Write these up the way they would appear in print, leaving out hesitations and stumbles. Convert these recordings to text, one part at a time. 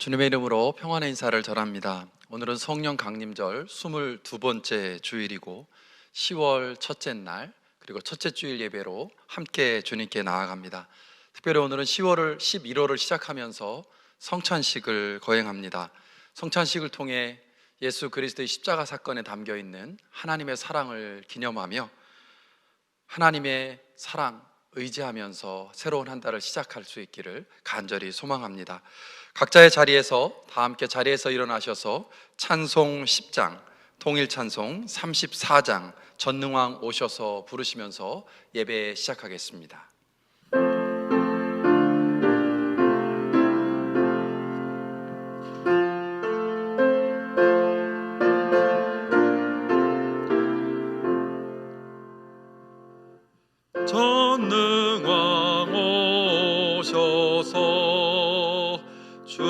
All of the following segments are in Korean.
주님의 이름으로 평안의 인사를 전합니다. 오늘은 성령 강림절 22번째 주일이고 10월 첫째 날 그리고 첫째 주일 예배로 함께 주님께 나아갑니다. 특별히 오늘은 11월을 시작하면서 성찬식을 거행합니다. 성찬식을 통해 예수 그리스도의 십자가 사건에 담겨있는 하나님의 사랑을 기념하며 하나님의 사랑 의지하면서 새로운 한 달을 시작할 수 있기를 간절히 소망합니다. 각자의 자리에서 다 함께 자리에서 일어나셔서 찬송 10장, 통일 찬송 34장 전능왕 오셔서 부르시면서 예배 시작하겠습니다. 전능왕 오셔서 주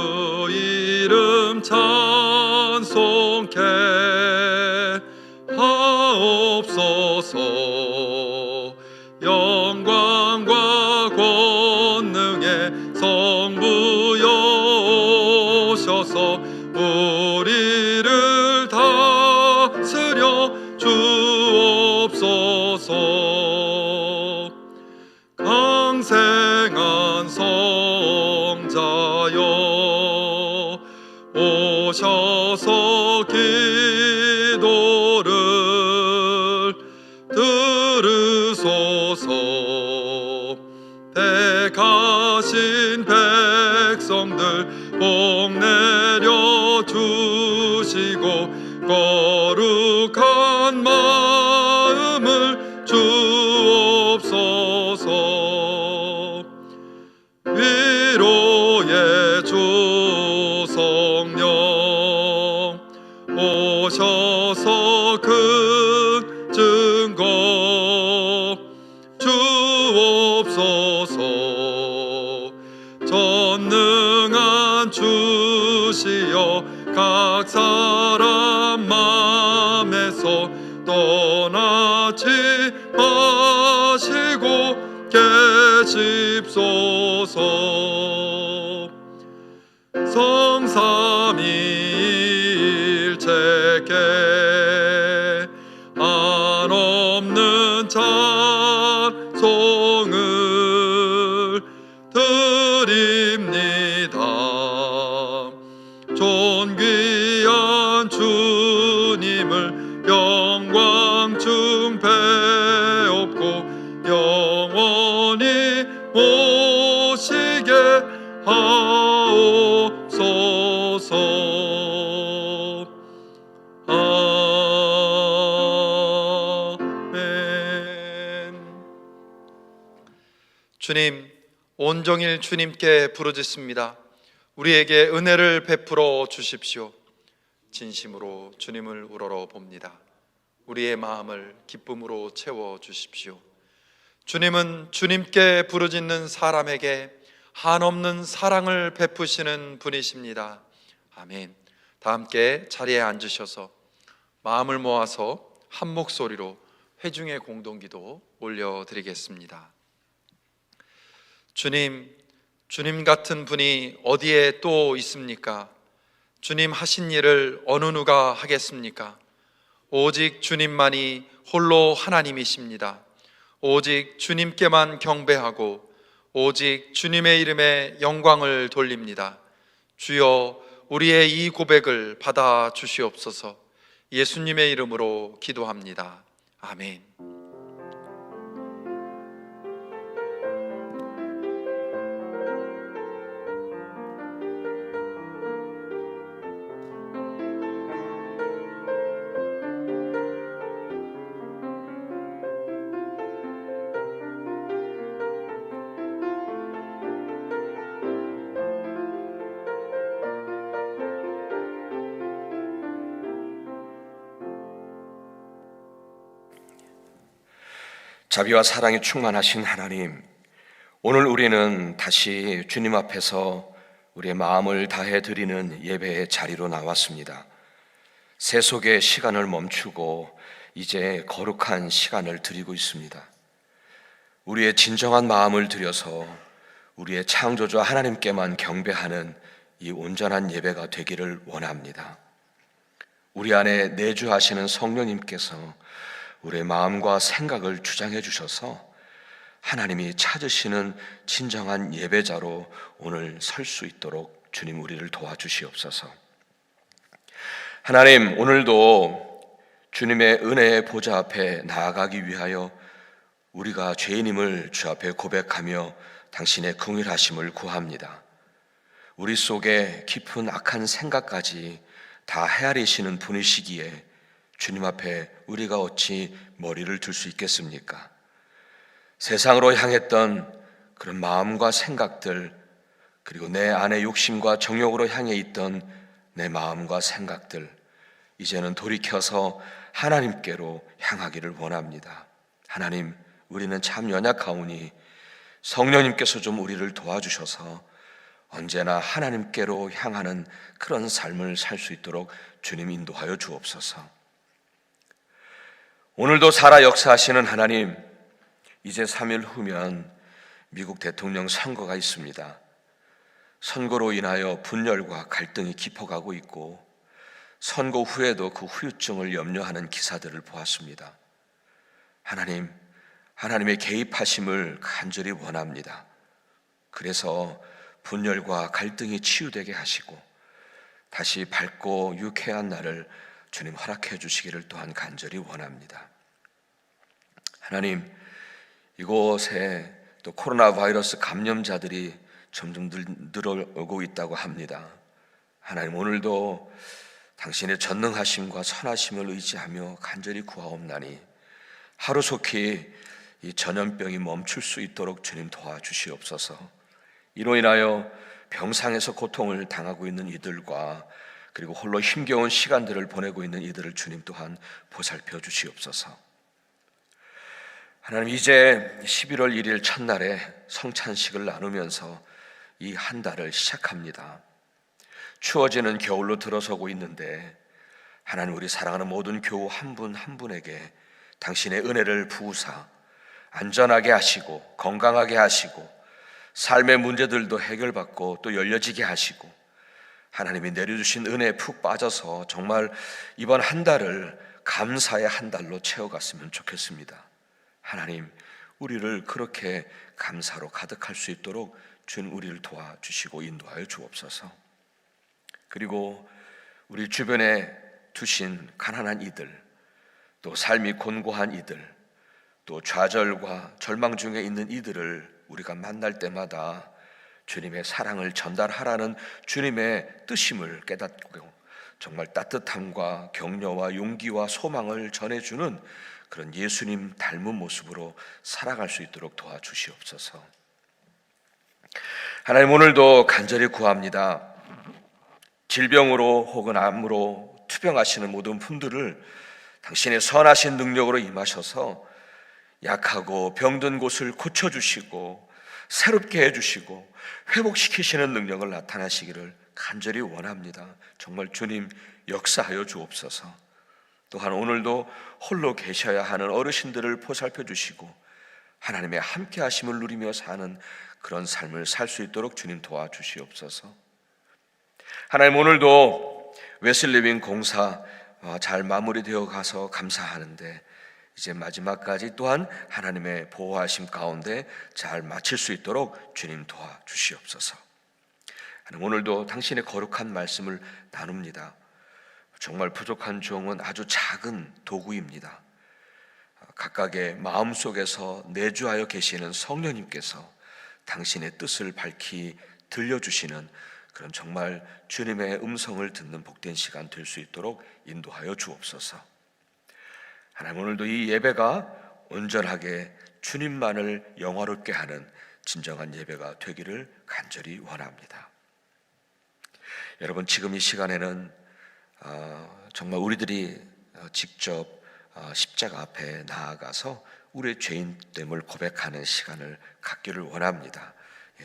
이름 찬송케 하옵소서. 영광과 권능의 성부 여오셔서 우리를 다스려 주옵소서. 강생한 성자여 오셔서 기도를 들으소서. 택하신 백성들 복 내려 주시고 거룩한 마음을 주옵소서. 위로의 주 성령 오셔서 큰 증거 주옵소서. 전능한 주시여 각 사람 맘에서 떠나지 마시고 계십소서. 성삼위일체께 한없는 찬송을 드립니다. 존귀한 주님을 영광 중배옵고 영원히 모시게 하옵소서. 아멘. 주님, 온종일 주님께 부르짖습니다. 우리에게 은혜를 베풀어 주십시오. 진심으로 주님을 우러러 봅니다. 우리의 마음을 기쁨으로 채워 주십시오. 주님은 주님께 부르짖는 사람에게 한없는 사랑을 베푸시는 분이십니다. 아멘. 다 함께 자리에 앉으셔서 마음을 모아서 한 목소리로 회중의 공동기도 올려드리겠습니다. 주님 같은 분이 어디에 또 있습니까? 주님 하신 일을 어느 누가 하겠습니까? 오직 주님만이 홀로 하나님이십니다. 오직 주님께만 경배하고 오직 주님의 이름에 영광을 돌립니다. 주여, 우리의 이 고백을 받아 주시옵소서. 예수님의 이름으로 기도합니다. 아멘. 자비와 사랑이 충만하신 하나님, 오늘 우리는 다시 주님 앞에서 우리의 마음을 다해 드리는 예배의 자리로 나왔습니다. 세속의 시간을 멈추고 이제 거룩한 시간을 드리고 있습니다. 우리의 진정한 마음을 들여서 우리의 창조주 하나님께만 경배하는 이 온전한 예배가 되기를 원합니다. 우리 안에 내주하시는 성령님께서 우리의 마음과 생각을 주장해 주셔서 하나님이 찾으시는 진정한 예배자로 오늘 설 수 있도록 주님 우리를 도와주시옵소서. 하나님, 오늘도 주님의 은혜의 보좌 앞에 나아가기 위하여 우리가 죄인임을 주 앞에 고백하며 당신의 긍휼하심을 구합니다. 우리 속에 깊은 악한 생각까지 다 헤아리시는 분이시기에 주님 앞에 우리가 어찌 머리를 들 수 있겠습니까? 세상으로 향했던 그런 마음과 생각들, 그리고 내 안의 욕심과 정욕으로 향해 있던 내 마음과 생각들, 이제는 돌이켜서 하나님께로 향하기를 원합니다. 하나님, 우리는 참 연약하오니 성령님께서 좀 우리를 도와주셔서 언제나 하나님께로 향하는 그런 삶을 살 수 있도록 주님 인도하여 주옵소서. 오늘도 살아 역사하시는 하나님, 이제 3일 후면 미국 대통령 선거가 있습니다. 선거로 인하여 분열과 갈등이 깊어가고 있고 선거 후에도 그 후유증을 염려하는 기사들을 보았습니다. 하나님, 하나님의 개입하심을 간절히 원합니다. 그래서 분열과 갈등이 치유되게 하시고 다시 밝고 유쾌한 날을 주님 허락해 주시기를 또한 간절히 원합니다. 하나님, 이곳에 또 코로나 바이러스 감염자들이 점점 늘어오고 있다고 합니다. 하나님, 오늘도 당신의 전능하심과 선하심을 의지하며 간절히 구하옵나니 하루속히 이 전염병이 멈출 수 있도록 주님 도와주시옵소서. 이로 인하여 병상에서 고통을 당하고 있는 이들과 그리고 홀로 힘겨운 시간들을 보내고 있는 이들을 주님 또한 보살펴 주시옵소서. 하나님, 이제 11월 1일 첫날에 성찬식을 나누면서 이 한 달을 시작합니다. 추워지는 겨울로 들어서고 있는데 하나님, 우리 사랑하는 모든 교우 한 분 한 분에게 당신의 은혜를 부으사 안전하게 하시고 건강하게 하시고 삶의 문제들도 해결받고 또 열려지게 하시고 하나님이 내려주신 은혜에 푹 빠져서 정말 이번 한 달을 감사의 한 달로 채워갔으면 좋겠습니다. 하나님, 우리를 그렇게 감사로 가득할 수 있도록 주님 우리를 도와주시고 인도하여 주옵소서. 그리고 우리 주변에 두신 가난한 이들, 또 삶이 곤고한 이들, 또 좌절과 절망 중에 있는 이들을 우리가 만날 때마다 주님의 사랑을 전달하라는 주님의 뜻임을 깨닫고 정말 따뜻함과 격려와 용기와 소망을 전해주는 그런 예수님 닮은 모습으로 살아갈 수 있도록 도와주시옵소서. 하나님, 오늘도 간절히 구합니다. 질병으로 혹은 암으로 투병하시는 모든 분들을 당신의 선하신 능력으로 임하셔서 약하고 병든 곳을 고쳐주시고 새롭게 해주시고 회복시키시는 능력을 나타나시기를 간절히 원합니다. 정말 주님 역사하여 주옵소서. 또한 오늘도 홀로 계셔야 하는 어르신들을 보살펴 주시고 하나님의 함께 하심을 누리며 사는 그런 삶을 살 수 있도록 주님 도와주시옵소서. 하나님, 오늘도 웨슬리빈 공사 잘 마무리되어 가서 감사하는데 이제 마지막까지 또한 하나님의 보호하심 가운데 잘 마칠 수 있도록 주님 도와주시옵소서. 하나님, 오늘도 당신의 거룩한 말씀을 나눕니다. 정말 부족한 종은 아주 작은 도구입니다. 각각의 마음속에서 내주하여 계시는 성령님께서 당신의 뜻을 밝히 들려주시는 그런 정말 주님의 음성을 듣는 복된 시간 될 수 있도록 인도하여 주옵소서. 하나님, 오늘도 이 예배가 온전하게 주님만을 영화롭게 하는 진정한 예배가 되기를 간절히 원합니다. 여러분, 지금 이 시간에는 정말 우리들이 직접 십자가 앞에 나아가서 우리의 죄인됨을 고백하는 시간을 갖기를 원합니다.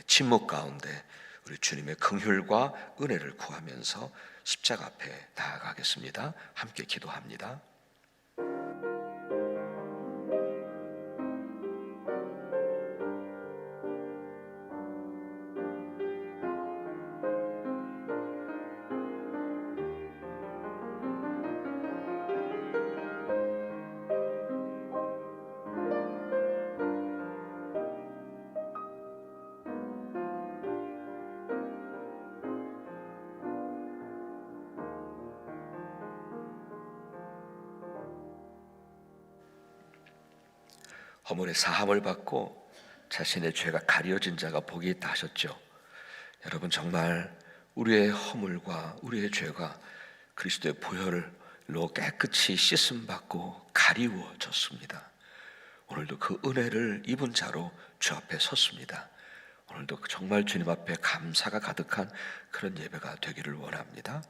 침묵 가운데 우리 주님의 긍휼과 은혜를 구하면서 십자가 앞에 나아가겠습니다. 함께 기도합니다. 허물의 사함을 받고 자신의 죄가 가려진 자가 복이 있다 하셨죠. 여러분, 정말 우리의 허물과 우리의 죄가 그리스도의 보혈로 깨끗이 씻음 받고 가리워졌습니다. 오늘도 그 은혜를 입은 자로 주 앞에 섰습니다. 오늘도 정말 주님 앞에 감사가 가득한 그런 예배가 되기를 원합니다.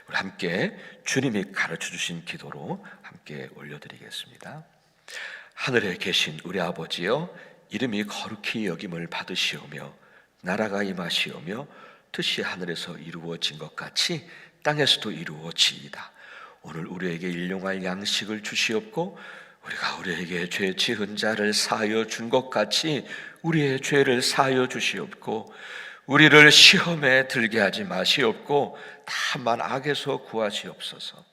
우리 함께 주님이 가르쳐 주신 기도로 함께 올려드리겠습니다. 하늘에 계신 우리 아버지여, 이름이 거룩히 여김을 받으시오며 나라가 임하시오며 뜻이 하늘에서 이루어진 것 같이 땅에서도 이루어지이다. 오늘 우리에게 일용할 양식을 주시옵고 우리가 우리에게 죄 지은 자를 사하여 준 것 같이 우리의 죄를 사하여 주시옵고 우리를 시험에 들게 하지 마시옵고 다만 악에서 구하시옵소서.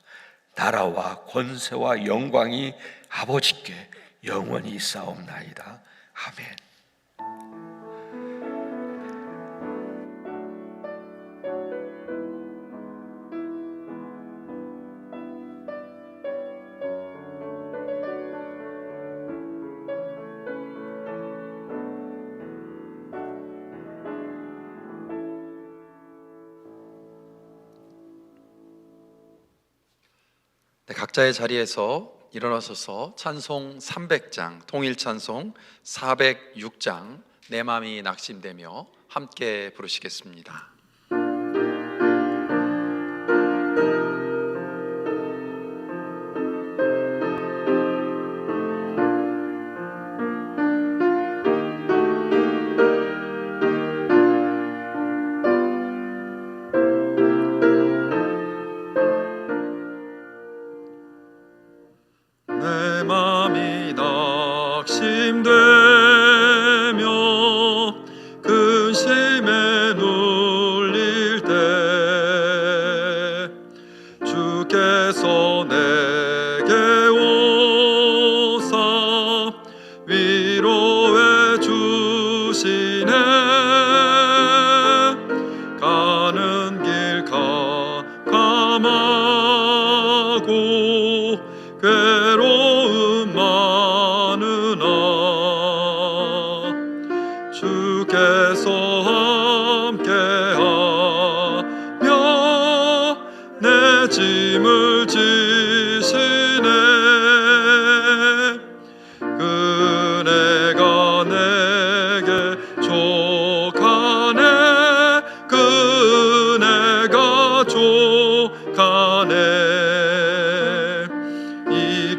나라와 권세와 영광이 아버지께 영원히 있사옵나이다. 아멘. 네, 각자의 자리에서 일어나셔서 찬송 300장, 통일 찬송 406장 내 맘이 낙심되며 함께 부르시겠습니다. 내 맘이 낙심되며 근심에 눌릴 때 주께서 내게 오사 위로해 주시네. 가는 길 캄캄하고 괴로움 많으나 주께서 함께하며 내 짐을 지시네. 그네가 내게 족하네. 그네가 족하네.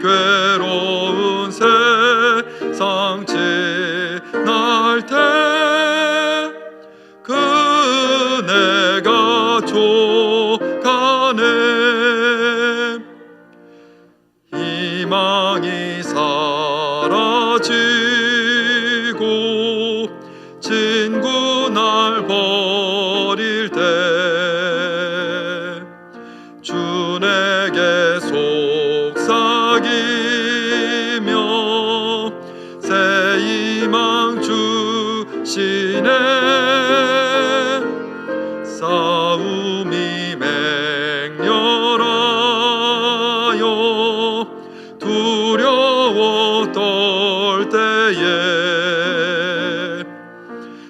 괴로운 세상 지날 때 그네가 족하네. 희망이 사라지고 친구 날 버릴 때 주 내게 속삭이며 새 희망 주시네. 싸움이 맹렬하여 두려워 떨 때에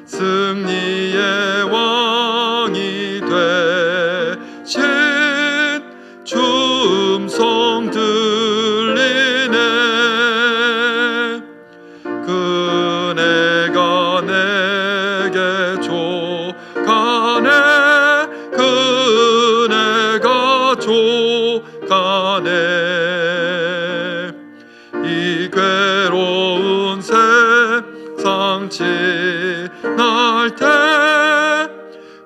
승리의 왕이 되신 주 음성 들리네. 그네가 내게 족하네. 그네가 족하네. 이 괴로운 세상 지날 때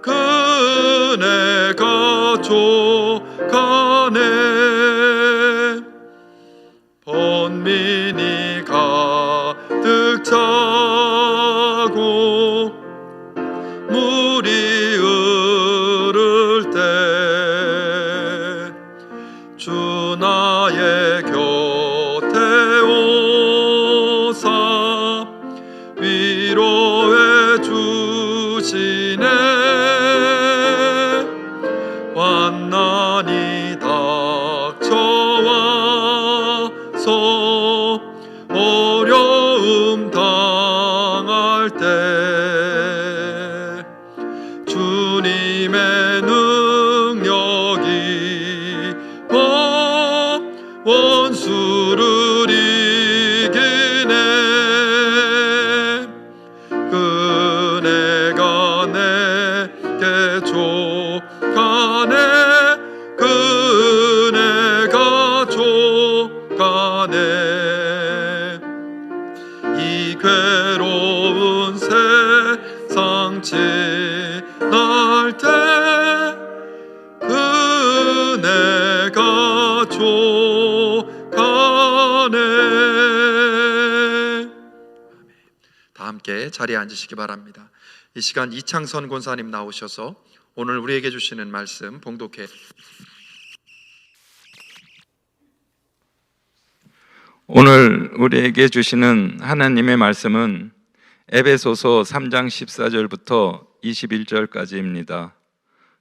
그네가 족하네. 번민이 가득 차고 물이 흐를 때 주 나의 곁에 오사 위로해 주시네. 환난이 닥쳐와서 어려움 내게 족하네 그 은혜가 족하네 이 괴로운 세상 지날 때 은혜가 족하네. 다 함께 자리에 앉으시기 바랍니다. 이 시간 이창선 권사님 나오셔서 오늘 우리에게 주시는 말씀 봉독해. 오늘 우리에게 주시는 하나님의 말씀은 에베소서 3장 14절부터 21절까지입니다.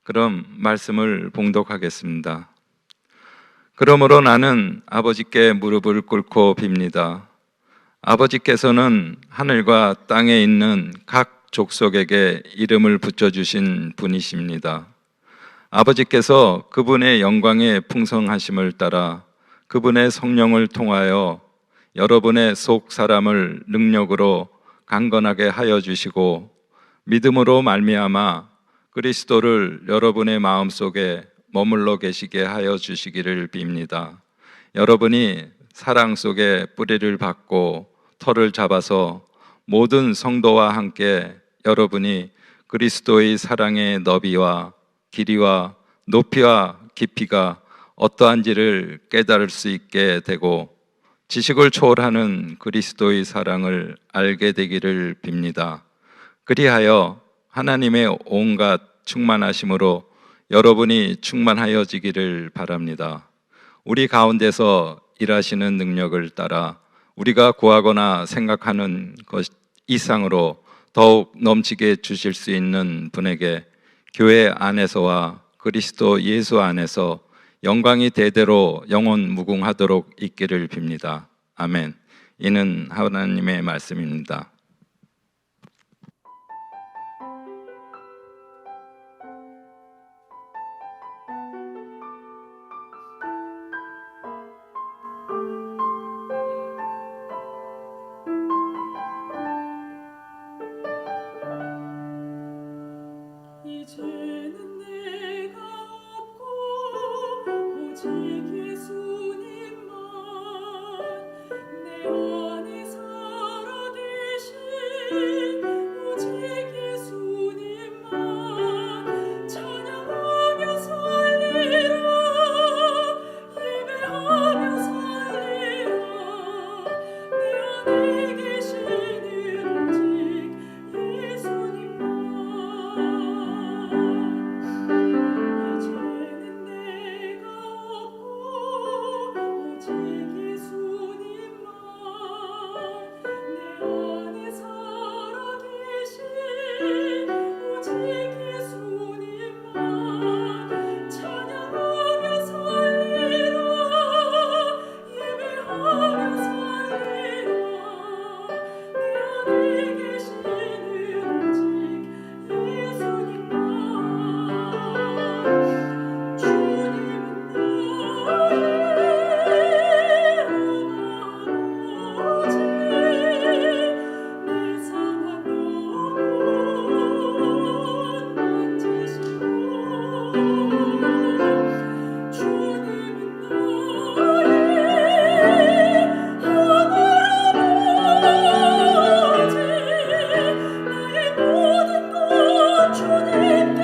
그럼 말씀을 봉독하겠습니다. 그러므로 나는 아버지께 무릎을 꿇고 빕니다. 아버지께서는 하늘과 땅에 있는 각 족속에게 이름을 붙여주신 분이십니다. 아버지께서 그분의 영광의 풍성하심을 따라 그분의 성령을 통하여 여러분의 속 사람을 능력으로 강건하게 하여 주시고 믿음으로 말미암아 그리스도를 여러분의 마음속에 머물러 계시게 하여 주시기를 빕니다. 여러분이 사랑 속에 뿌리를 받고 터를 잡아서 모든 성도와 함께 여러분이 그리스도의 사랑의 너비와 길이와 높이와 깊이가 어떠한지를 깨달을 수 있게 되고 지식을 초월하는 그리스도의 사랑을 알게 되기를 빕니다. 그리하여 하나님의 온갖 충만하심으로 여러분이 충만하여지기를 바랍니다. 우리 가운데서 일하시는 능력을 따라 우리가 구하거나 생각하는 것 이상으로 더욱 넘치게 주실 수 있는 분에게 교회 안에서와 그리스도 예수 안에서 영광이 대대로 영원 무궁하도록 있기를 빕니다. 아멘. 이는 하나님의 말씀입니다. 이제는 내가 없고 오직 예수님만 내 안에 살아계신 오직 예수님만 찬양하며 살리라 예배하며 살리라 내 안에 계시는 오직 예수님만 이제는 내가 없고 오직 예수님만 내 안에 살아계신 오직 예수님만 찬양하며 살리라 예배하며 살리라 내 안에 계시는 오직 예수님만 주님은 나의 아버지 내 상한 영혼 만지시고 주님은 나의 하늘아버지 나의 모든 것 주님께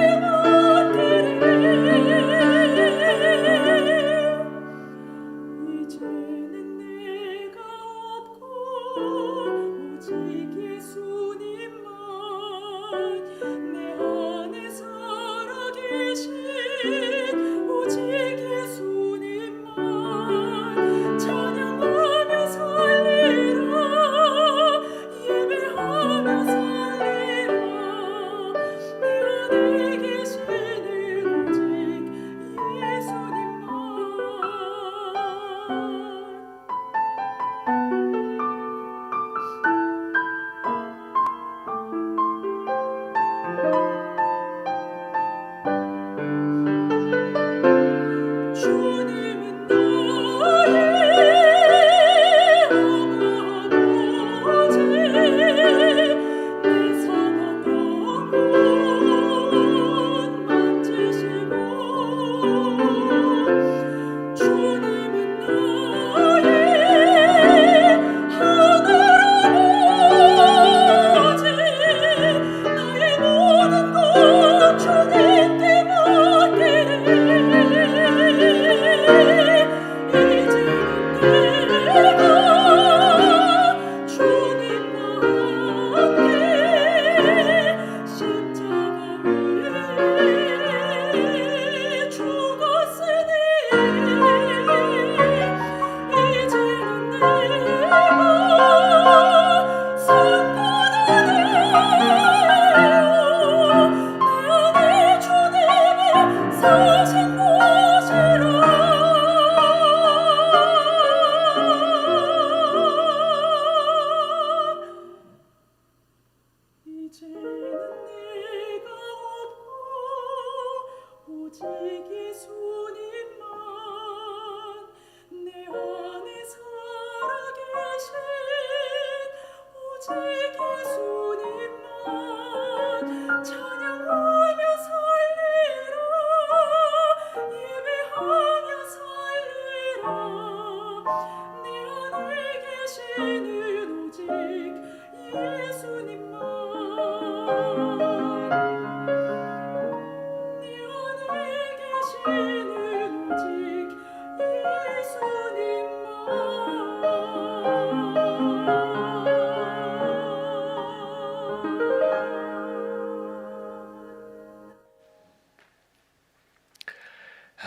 이제는 내가 없고 오직 예수님만 내 안에 살아계신 오직 예수님만 찬양하며 살리라 예배하며 살리라 내 안에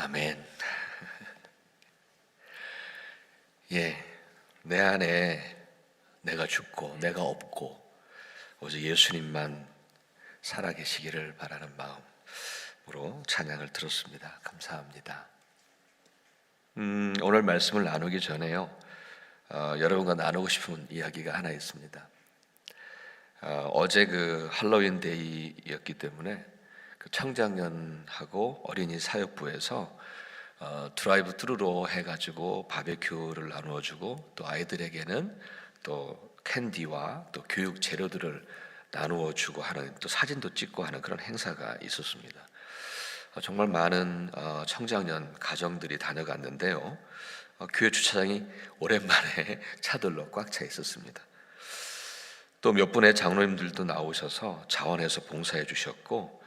아멘. 예, 내 안에 내가 죽고 내가 없고 오직 예수님만 살아계시기를 바라는 마음으로 찬양을 들었습니다. 감사합니다. 오늘 말씀을 나누기 전에요, 여러분과 나누고 싶은 이야기가 하나 있습니다. 어제 그 할로윈 데이였기 때문에 그 청장년하고 어린이 사역부에서 드라이브 트루로 해가지고 바베큐를 나누어주고 또 아이들에게는 또 캔디와 또 교육 재료들을 나누어주고 하는, 또 사진도 찍고 하는 그런 행사가 있었습니다. 정말 많은 청장년 가정들이 다녀갔는데요, 교회 주차장이 오랜만에 차들로 꽉 차 있었습니다. 또 몇 분의 장로님들도 나오셔서 자원해서 봉사해 주셨고,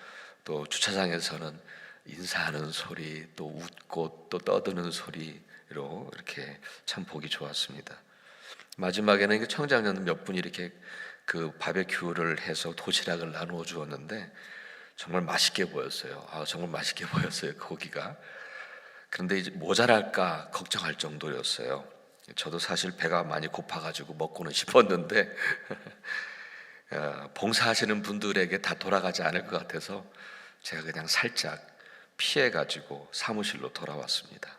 또 주차장에서는 인사하는 소리, 또 웃고 또 떠드는 소리로 이렇게 참 보기 좋았습니다. 마지막에는 청장년 몇 분이 이렇게 그 바베큐를 해서 도시락을 나누어 주었는데 정말 맛있게 보였어요. 정말 맛있게 보였어요, 고기가. 그런데 이제 모자랄까 걱정할 정도였어요. 저도 사실 배가 많이 고파가지고 먹고는 싶었는데 봉사하시는 분들에게 다 돌아가지 않을 것 같아서 제가 그냥 살짝 피해가지고 사무실로 돌아왔습니다.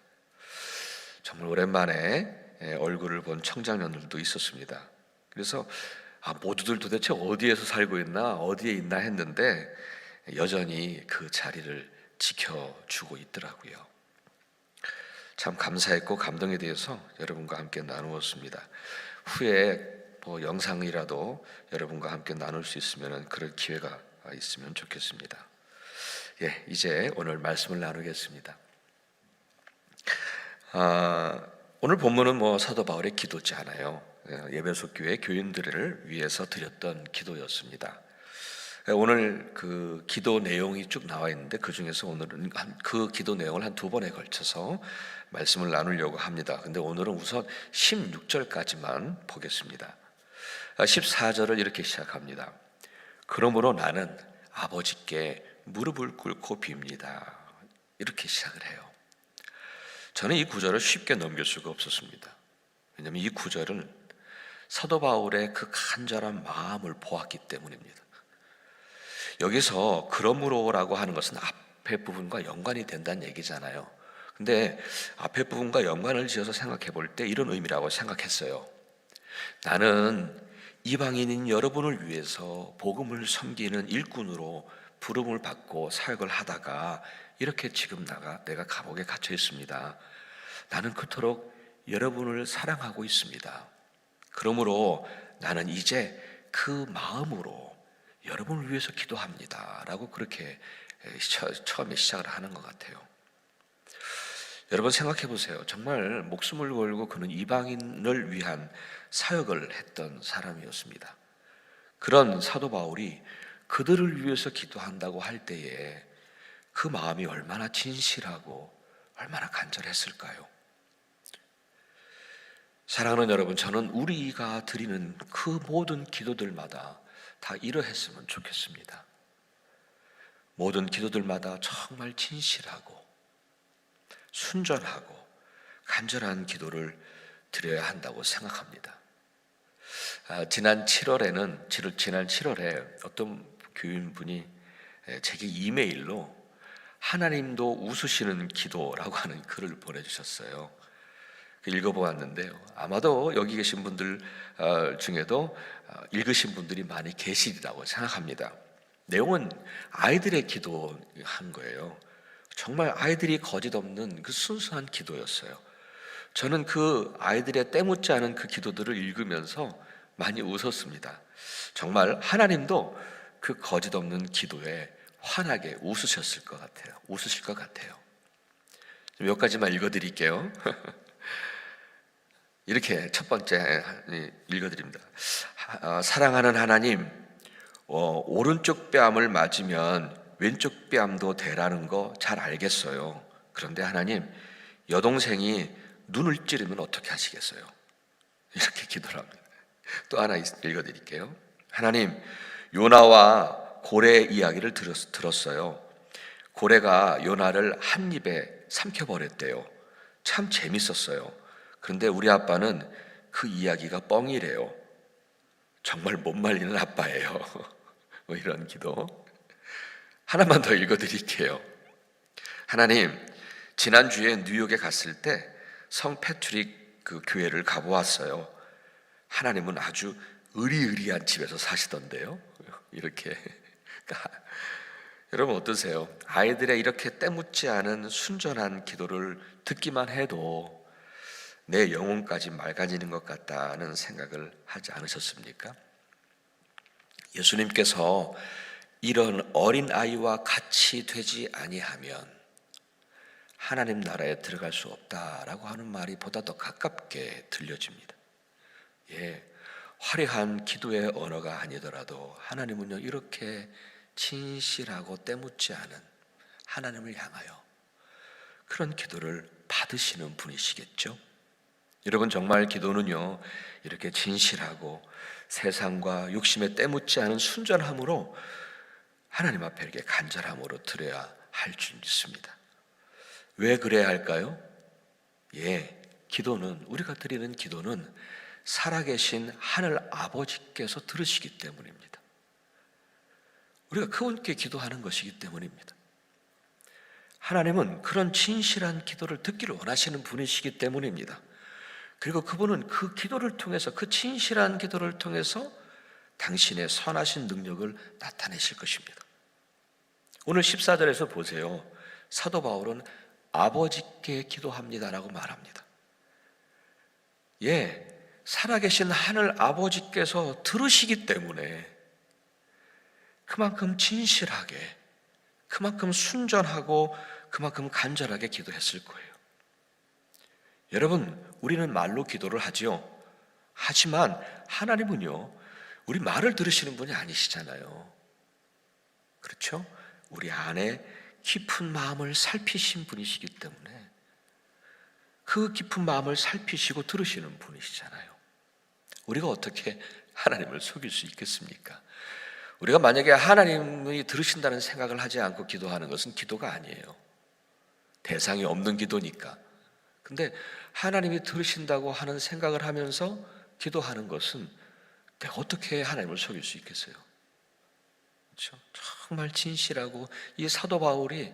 정말 오랜만에 얼굴을 본 청장년들도 있었습니다. 그래서 모두들 도대체 어디에서 살고 있나, 어디에 있나 했는데 여전히 그 자리를 지켜주고 있더라고요. 참 감사했고 감동에 대해서 여러분과 함께 나누었습니다. 후에 영상이라도 여러분과 함께 나눌 수 있으면 그럴 기회가 있으면 좋겠습니다. 예, 이제 오늘 말씀을 나누겠습니다. 오늘 본문은 사도 바울의 기도지 않아요. 에베소 교회 교인들을 위해서 드렸던 기도였습니다. 오늘 그 기도 내용이 쭉 나와 있는데 그 중에서 오늘은 그 기도 내용을 한 두 번에 걸쳐서 말씀을 나누려고 합니다. 근데 오늘은 우선 16절까지만 보겠습니다. 14절을 이렇게 시작합니다. 그러므로 나는 아버지께 무릎을 꿇고 빕니다. 이렇게 시작을 해요. 저는 이 구절을 쉽게 넘길 수가 없었습니다. 왜냐하면 이 구절은 사도 바울의 그 간절한 마음을 보았기 때문입니다. 여기서 그러므로라고 하는 것은 앞에 부분과 연관이 된다는 얘기잖아요. 근데 앞에 부분과 연관을 지어서 생각해 볼 때 이런 의미라고 생각했어요. 나는 이방인인 여러분을 위해서 복음을 섬기는 일꾼으로 부름을 받고 사역을 하다가 이렇게 지금 내가 감옥에 갇혀 있습니다. 나는 그토록 여러분을 사랑하고 있습니다. 그러므로 나는 이제 그 마음으로 여러분을 위해서 기도합니다. 라고 그렇게 처음에 시작을 하는 것 같아요. 여러분 생각해 보세요. 정말 목숨을 걸고 그는 이방인을 위한 사역을 했던 사람이었습니다. 그런 사도 바울이 그들을 위해서 기도한다고 할 때에 그 마음이 얼마나 진실하고 얼마나 간절했을까요? 사랑하는 여러분, 저는 우리가 드리는 그 모든 기도들마다 다 이러했으면 좋겠습니다. 모든 기도들마다 정말 진실하고 순전하고 간절한 기도를 드려야 한다고 생각합니다. 지난 7월에 어떤 교인분이 제게 이메일로 하나님도 웃으시는 기도라고 하는 글을 보내주셨어요. 읽어보았는데요, 아마도 여기 계신 분들 중에도 읽으신 분들이 많이 계시리라고 생각합니다. 내용은 아이들의 기도한 거예요. 정말 아이들이 거짓없는 그 순수한 기도였어요. 저는 그 아이들의 때묻지 않은 그 기도들을 읽으면서 많이 웃었습니다. 정말 하나님도 그 거짓없는 기도에 환하게 웃으실 것 같아요. 몇 가지만 읽어드릴게요. 이렇게 첫 번째 읽어드립니다. 사랑하는 하나님, 오른쪽 뺨을 맞으면 왼쪽 뺨도 대라는 거 잘 알겠어요. 그런데 하나님, 여동생이 눈을 찌르면 어떻게 하시겠어요? 이렇게 기도를 합니다. 또 하나 읽어드릴게요. 하나님, 요나와 고래 이야기를 들었어요. 고래가 요나를 한 입에 삼켜버렸대요. 참 재밌었어요. 그런데 우리 아빠는 그 이야기가 뻥이래요. 정말 못 말리는 아빠예요. 뭐 이런 기도. 하나만 더 읽어드릴게요. 하나님, 지난주에 뉴욕에 갔을 때 성 패트릭 그 교회를 가보았어요. 하나님은 아주 의리의리한 집에서 사시던데요. 이렇게. 여러분 어떠세요? 아이들의 이렇게 때묻지 않은 순전한 기도를 듣기만 해도 내 영혼까지 맑아지는 것 같다는 생각을 하지 않으셨습니까? 예수님께서 이런 어린아이와 같이 되지 아니하면 하나님 나라에 들어갈 수 없다라고 하는 말이 보다 더 가깝게 들려집니다. 예, 화려한 기도의 언어가 아니더라도 하나님은요, 이렇게 진실하고 때묻지 않은 하나님을 향하여 그런 기도를 받으시는 분이시겠죠? 여러분, 정말 기도는요, 이렇게 진실하고 세상과 욕심에 때묻지 않은 순전함으로 하나님 앞에 이렇게 간절함으로 드려야 할 줄 믿습니다. 왜 그래야 할까요? 예, 기도는, 우리가 드리는 기도는 살아계신 하늘 아버지께서 들으시기 때문입니다. 우리가 그분께 기도하는 것이기 때문입니다. 하나님은 그런 진실한 기도를 듣기를 원하시는 분이시기 때문입니다. 그리고 그분은 그 기도를 통해서, 그 진실한 기도를 통해서 당신의 선하신 능력을 나타내실 것입니다. 오늘 14절에서 보세요. 사도 바울은 아버지께 기도합니다라고 말합니다. 예, 살아계신 하늘 아버지께서 들으시기 때문에 그만큼 진실하게, 그만큼 순전하고, 그만큼 간절하게 기도했을 거예요. 여러분, 우리는 말로 기도를 하지요. 하지만 하나님은요, 우리 말을 들으시는 분이 아니시잖아요. 그렇죠? 우리 안에 깊은 마음을 살피신 분이시기 때문에 그 깊은 마음을 살피시고 들으시는 분이시잖아요. 우리가 어떻게 하나님을 속일 수 있겠습니까? 우리가 만약에 하나님이 들으신다는 생각을 하지 않고 기도하는 것은 기도가 아니에요. 대상이 없는 기도니까. 근데 하나님이 들으신다고 하는 생각을 하면서 기도하는 것은 내가 어떻게 하나님을 속일 수 있겠어요? 그렇죠? 정말 진실하고, 이 사도 바울이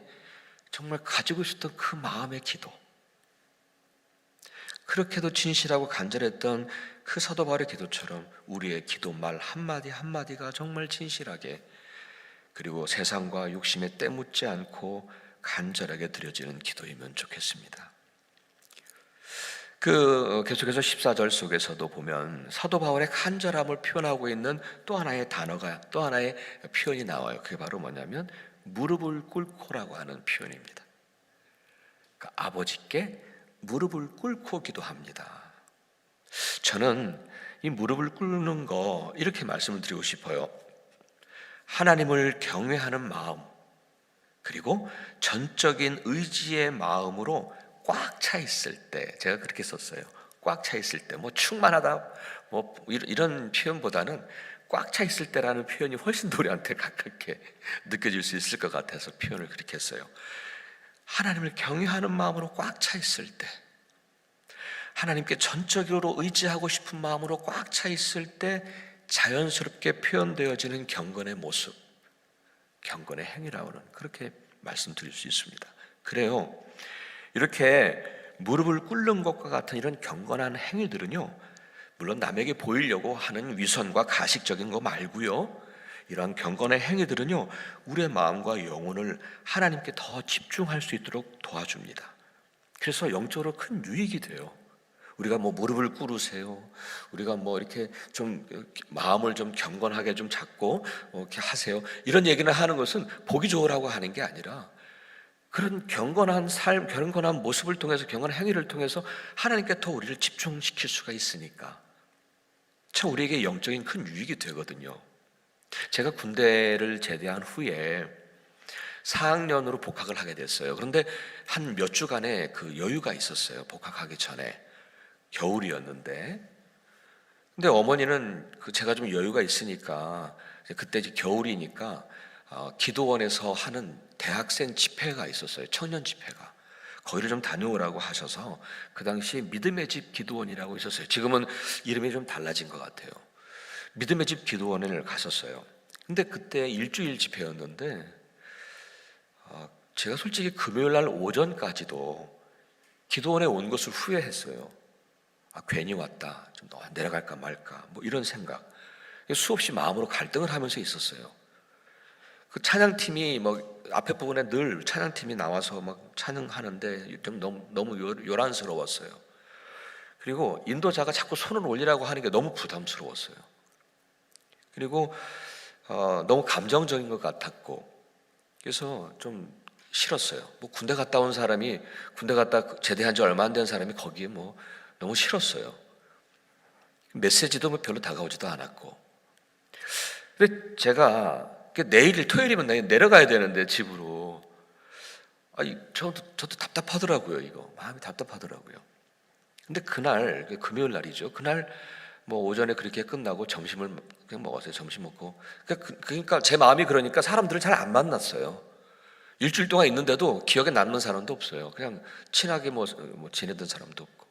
정말 가지고 있었던 그 마음의 기도, 그렇게도 진실하고 간절했던 그 사도 바울의 기도처럼 우리의 기도 말 한마디 한마디가 정말 진실하게, 그리고 세상과 욕심에 때묻지 않고 간절하게 드려지는 기도이면 좋겠습니다. 계속해서 14절 속에서도 보면 사도 바울의 간절함을 표현하고 있는 또 하나의 단어가, 또 하나의 표현이 나와요. 그게 바로 뭐냐면 무릎을 꿇고라고 하는 표현입니다. 그러니까 아버지께 무릎을 꿇고 기도합니다. 저는 이 무릎을 꿇는 거 이렇게 말씀을 드리고 싶어요. 하나님을 경외하는 마음, 그리고 전적인 의지의 마음으로 꽉 차 있을 때, 제가 그렇게 썼어요. 꽉 차 있을 때, 뭐 충만하다, 뭐 이런 표현보다는 꽉 차 있을 때라는 표현이 훨씬 더 우리한테 가깝게 느껴질 수 있을 것 같아서 표현을 그렇게 했어요. 하나님을 경외하는 마음으로 꽉 차 있을 때, 하나님께 전적으로 의지하고 싶은 마음으로 꽉 차 있을 때 자연스럽게 표현되어지는 경건의 모습, 경건의 행위라고는 그렇게 말씀드릴 수 있습니다. 그래요, 이렇게 무릎을 꿇는 것과 같은 이런 경건한 행위들은요, 물론 남에게 보이려고 하는 위선과 가식적인 거 말고요, 이러한 경건의 행위들은요, 우리의 마음과 영혼을 하나님께 더 집중할 수 있도록 도와줍니다. 그래서 영적으로 큰 유익이 돼요. 우리가 뭐 무릎을 꿇으세요, 우리가 뭐 이렇게 좀 마음을 좀 경건하게 좀 잡고 이렇게 하세요, 이런 얘기를 하는 것은 보기 좋으라고 하는 게 아니라, 그런 경건한 삶, 경건한 모습을 통해서, 경건한 행위를 통해서 하나님께 더 우리를 집중시킬 수가 있으니까 참 우리에게 영적인 큰 유익이 되거든요. 제가 군대를 제대한 후에 4학년으로 복학을 하게 됐어요. 그런데 한 몇 주간의 그 여유가 있었어요. 복학하기 전에. 겨울이었는데, 근데 어머니는 제가 좀 여유가 있으니까, 그때 이제 겨울이니까 기도원에서 하는 대학생 집회가 있었어요. 청년 집회가. 거기를 좀 다녀오라고 하셔서 그 당시에 믿음의 집 기도원이라고 있었어요. 지금은 이름이 좀 달라진 것 같아요. 믿음의 집 기도원을 갔었어요. 근데 그때 일주일 집회였는데 제가 솔직히 금요일 날 오전까지도 기도원에 온 것을 후회했어요. 괜히 왔다, 좀 내려갈까 말까, 뭐 이런 생각. 수없이 마음으로 갈등을 하면서 있었어요. 그 찬양팀이 앞에 부분에 늘 찬양팀이 나와서 막 찬양하는데 좀 너무 요란스러웠어요. 그리고 인도자가 자꾸 손을 올리라고 하는 게 너무 부담스러웠어요. 그리고 너무 감정적인 것 같았고, 그래서 좀 싫었어요. 군대 갔다 온 사람이, 군대 갔다 제대한 지 얼마 안 된 사람이 거기에 너무 싫었어요. 메시지도 별로 다가오지도 않았고. 근데 제가 내일 토요일이면 내려가야 되는데 집으로, 저도 답답하더라고요. 이거 마음이 답답하더라고요. 근데 그날 금요일 날이죠. 그날 오전에 그렇게 끝나고 점심을 그냥 먹었어요. 점심 먹고. 그러니까 제 마음이 그러니까 사람들을 잘 안 만났어요. 일주일 동안 있는데도 기억에 남는 사람도 없어요. 그냥 친하게 지내던 사람도 없고.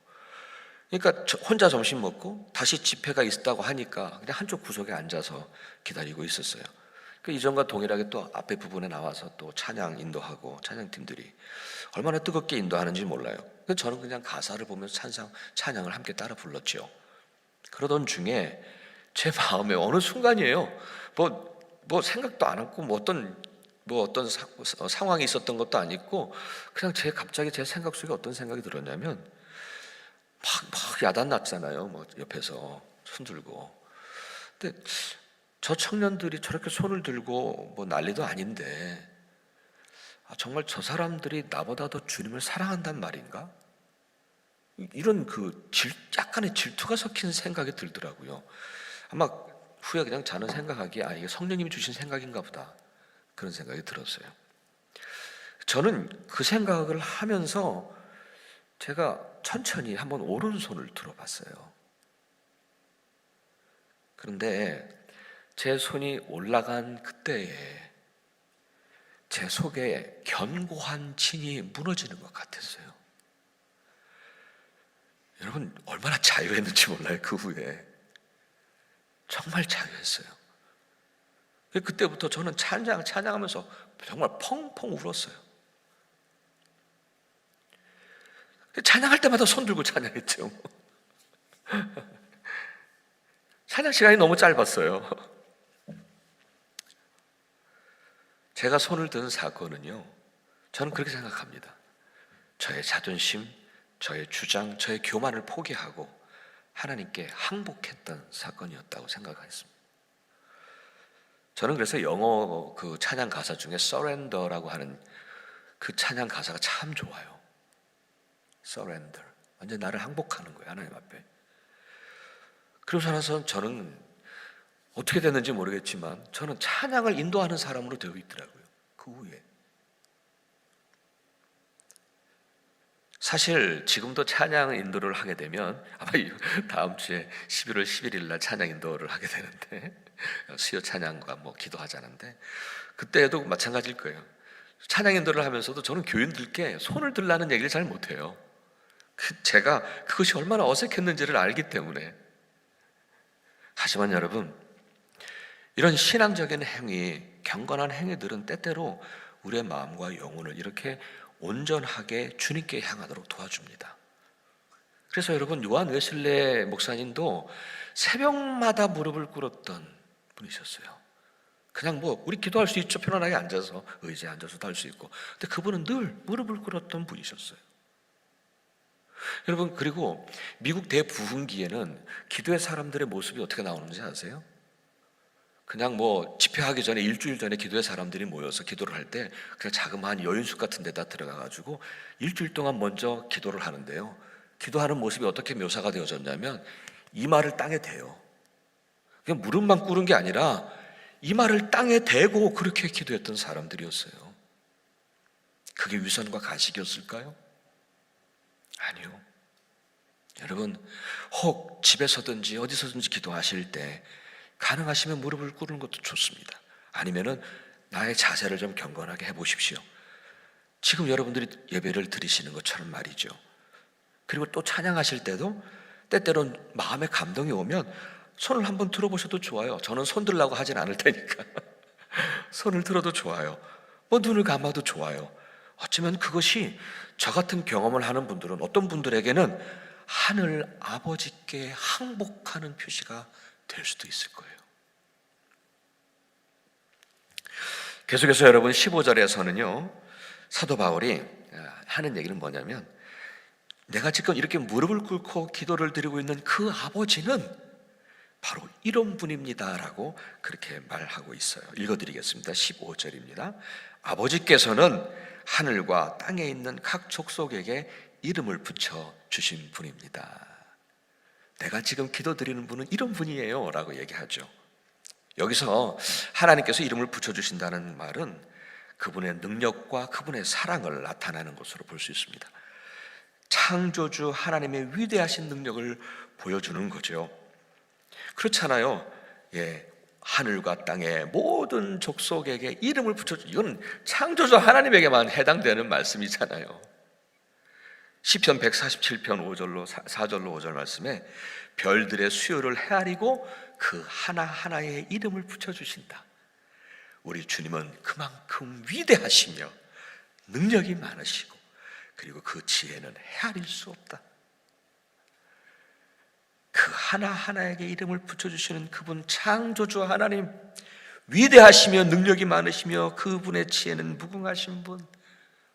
그러니까 혼자 점심 먹고 다시 집회가 있었다고 하니까 그냥 한쪽 구석에 앉아서 기다리고 있었어요. 이전과 동일하게 또 앞에 부분에 나와서 또 찬양 인도하고, 찬양팀들이 얼마나 뜨겁게 인도하는지 몰라요. 저는 그냥 가사를 보면서 찬양을 함께 따라 불렀죠. 그러던 중에 제 마음에 어느 순간이에요. 생각도 안 하고 어떤 상황이 있었던 것도 아니고, 그냥 갑자기 제 생각 속에 어떤 생각이 들었냐면, 막 야단 났잖아요. 옆에서 손 들고. 근데 저 청년들이 저렇게 손을 들고 난리도 아닌데, 정말 저 사람들이 나보다 더 주님을 사랑한단 말인가? 이런 약간의 질투가 섞인 생각이 들더라고요. 아마 후에 그냥 저는 생각하기에 이게 성령님이 주신 생각인가 보다, 그런 생각이 들었어요. 저는 그 생각을 하면서 제가 천천히 한번 오른손을 들어봤어요. 그런데 제 손이 올라간 그때에 제 속에 견고한 진이 무너지는 것 같았어요. 여러분, 얼마나 자유했는지 몰라요. 그 후에 정말 자유했어요. 그때부터 저는 찬양하면서 정말 펑펑 울었어요. 찬양할 때마다 손 들고 찬양했죠. 찬양 시간이 너무 짧았어요. 제가 손을 든 사건은요, 저는 그렇게 생각합니다. 저의 자존심, 저의 주장, 저의 교만을 포기하고 하나님께 항복했던 사건이었다고 생각했습니다. 저는 그래서 영어 그 찬양 가사 중에 surrender라고 하는 그 찬양 가사가 참 좋아요. surrender, 완전 나를 항복하는 거예요, 하나님 앞에. 그러고 나서 저는 어떻게 됐는지 모르겠지만 저는 찬양을 인도하는 사람으로 되어 있더라고요. 그 후에 사실 지금도 찬양 인도를 하게 되면 아마 다음 주에 11월 11일 날 찬양 인도를 하게 되는데, 수요 찬양과 기도하자는데, 그때도 마찬가지일 거예요. 찬양 인도를 하면서도 저는 교인들께 손을 들라는 얘기를 잘 못해요. 제가 그것이 얼마나 어색했는지를 알기 때문에. 하지만 여러분, 이런 신앙적인 행위, 경건한 행위들은 때때로 우리의 마음과 영혼을 이렇게 온전하게 주님께 향하도록 도와줍니다. 그래서 여러분, 요한 웨슬레 목사님도 새벽마다 무릎을 꿇었던 분이셨어요. 그냥 우리 기도할 수 있죠. 편안하게 앉아서, 의자에 앉아서도 할 수 있고. 근데 그분은 늘 무릎을 꿇었던 분이셨어요. 여러분, 그리고 미국 대부흥기에는 기도의 사람들의 모습이 어떻게 나오는지 아세요? 그냥 집회하기 전에 일주일 전에 기도의 사람들이 모여서 기도를 할 때 그냥 자그마한 여인숙 같은 데다 들어가가지고 일주일 동안 먼저 기도를 하는데요, 기도하는 모습이 어떻게 묘사가 되어졌냐면 이마를 땅에 대요. 그냥 무릎만 꿇은 게 아니라 이마를 땅에 대고 그렇게 기도했던 사람들이었어요. 그게 위선과 가식이었을까요? 아니요. 여러분, 혹 집에서든지 어디서든지 기도하실 때 가능하시면 무릎을 꿇는 것도 좋습니다. 아니면은 나의 자세를 좀 경건하게 해보십시오. 지금 여러분들이 예배를 드리시는 것처럼 말이죠. 그리고 또 찬양하실 때도 때때로는 마음에 감동이 오면 손을 한번 들어보셔도 좋아요. 저는 손 들라고 하진 않을 테니까 손을 들어도 좋아요. 뭐 눈을 감아도 좋아요. 어쩌면 그것이 저 같은 경험을 하는 분들은, 어떤 분들에게는 하늘 아버지께 항복하는 표시가 될 수도 있을 거예요. 계속해서 여러분 15절에서는요 사도 바울이 하는 얘기는 뭐냐면, 내가 지금 이렇게 무릎을 꿇고 기도를 드리고 있는 그 아버지는 바로 이런 분입니다 라고 그렇게 말하고 있어요. 읽어드리겠습니다. 15절입니다. 아버지께서는 하늘과 땅에 있는 각 족속에게 이름을 붙여 주신 분입니다. 내가 지금 기도드리는 분은 이런 분이에요 라고 얘기하죠. 여기서 하나님께서 이름을 붙여주신다는 말은 그분의 능력과 그분의 사랑을 나타내는 것으로 볼 수 있습니다. 창조주 하나님의 위대하신 능력을 보여주는 거죠. 그렇잖아요. 하늘과 땅의 모든 족속에게 이름을 붙여주, 이건 창조주 하나님에게만 해당되는 말씀이잖아요. 시편 147편 4절로 5절 말씀에 별들의 수요를 헤아리고 그 하나하나의 이름을 붙여주신다. 우리 주님은 그만큼 위대하시며 능력이 많으시고 그리고 그 지혜는 헤아릴 수 없다. 그 하나하나에게 이름을 붙여주시는 그분 창조주 하나님, 위대하시며 능력이 많으시며 그분의 지혜는 무궁하신 분,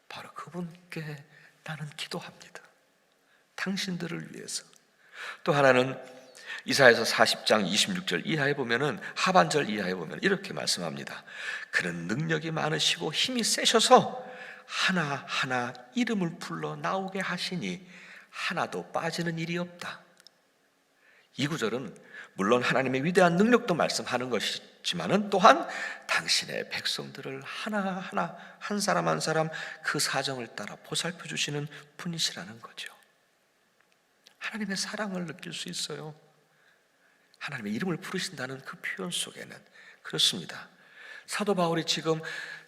바로 그분께 나는 기도합니다. 당신들을 위해서. 또 하나는 이사야서 40장 26절 이하에 보면은, 하반절 이하에 보면 이렇게 말씀합니다. 그는 능력이 많으시고 힘이 세셔서 하나하나 이름을 불러 나오게 하시니 하나도 빠지는 일이 없다. 이 구절은 물론 하나님의 위대한 능력도 말씀하는 것이지만은 또한 당신의 백성들을 하나하나 한 사람 한 사람 그 사정을 따라 보살펴 주시는 분이시라는 거죠. 하나님의 사랑을 느낄 수 있어요. 하나님의 이름을 부르신다는 그 표현 속에는. 그렇습니다. 사도 바울이 지금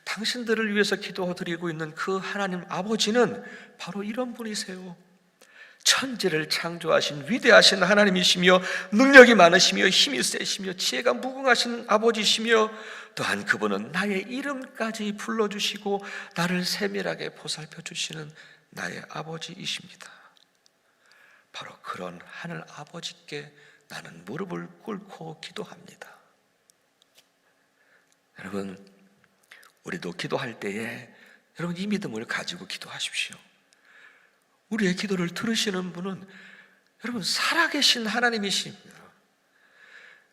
당신들을 위해서 기도드리고 있는 그 하나님 아버지는 바로 이런 분이세요. 천지를 창조하신 위대하신 하나님이시며 능력이 많으시며 힘이 세시며 지혜가 무궁하신 아버지시며, 또한 그분은 나의 이름까지 불러주시고 나를 세밀하게 보살펴 주시는 나의 아버지이십니다. 바로 그런 하늘 아버지께 나는 무릎을 꿇고 기도합니다. 여러분, 우리도 기도할 때에 여러분 이 믿음을 가지고 기도하십시오. 우리의 기도를 들으시는 분은 여러분 살아계신 하나님이십니다.